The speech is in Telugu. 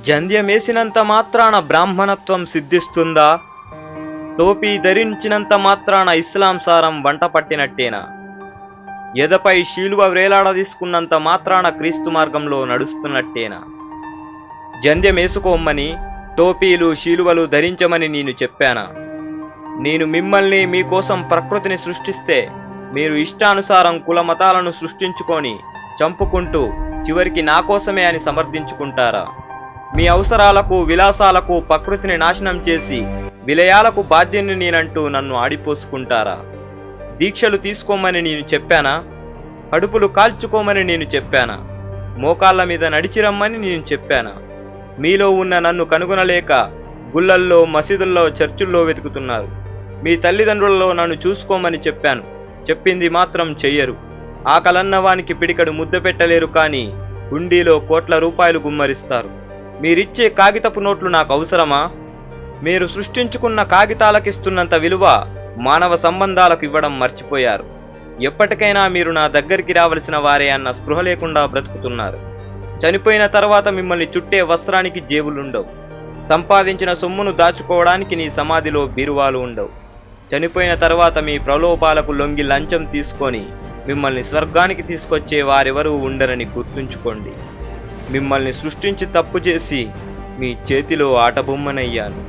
జంధ్యమేసినంత మాత్రాన బ్రాహ్మణత్వం సిద్ధిస్తుందా? టోపీ ధరించినంత మాత్రాన ఇస్లాం సారం వంట పట్టినట్టేనా? ఎదపై శీలువ వ్రేలాడదీసుకున్నంత మాత్రాన క్రీస్తు మార్గంలో నడుస్తున్నట్టేనా? జంధ్యమేసుకోమని, టోపీలు శీలువలు ధరించమని నేను చెప్పానా? నేను మిమ్మల్ని మీకోసం ప్రకృతిని సృష్టిస్తే మీరు ఇష్టానుసారం కుల మతాలను సృష్టించుకొని చంపుకుంటూ చివరికి నా కోసమే అని సమర్థించుకుంటారా? మీ అవసరాలకు విలాసాలకు ప్రకృతిని నాశనం చేసి విలయాలకు బాధ్యుని నేనంటూ నన్ను ఆడిపోసుకుంటారా? దీక్షలు తీసుకోమని నేను చెప్పానా? కడుపులు కాల్చుకోమని నేను చెప్పానా? మోకాళ్ళ మీద నడిచిరమ్మని నేను చెప్పానా? మీలో ఉన్న నన్ను కనుగొనలేక గుళ్ళల్లో, మసీదుల్లో, చర్చుల్లో వెతుకుతున్నారు. మీ తల్లిదండ్రులలో నన్ను చూసుకోమని చెప్పాను, చెప్పింది మాత్రం చెయ్యరు. ఆకలన్నవానికి పిడికడు ముద్ద పెట్టలేరు, కానీ హుండీలో కోట్ల రూపాయలు గుమ్మరిస్తారు. మీరిచ్చే కాగితపు నోట్లు నాకు అవసరమా? మీరు సృష్టించుకున్న కాగితాలకిస్తున్నంత విలువ మానవ సంబంధాలకు ఇవ్వడం మర్చిపోయారు. ఎప్పటికైనా మీరు నా దగ్గరికి రావలసిన వారే అన్న స్పృహ లేకుండా బ్రతుకుతున్నారు. చనిపోయిన తర్వాత మిమ్మల్ని చుట్టే వస్త్రానికి జేబులుండవు. సంపాదించిన సొమ్మును దాచుకోవడానికి నీ సమాధిలో బీరువాలు ఉండవు. చనిపోయిన తర్వాత మీ ప్రలోభాలకు లొంగి లంచం తీసుకొని మిమ్మల్ని స్వర్గానికి తీసుకొచ్చే వారెవరూ ఉండరని గుర్తుంచుకోండి. మిమ్మల్ని సృష్టించి తప్పు చేసి మీ చేతిలో ఆటబొమ్మనయ్యాను.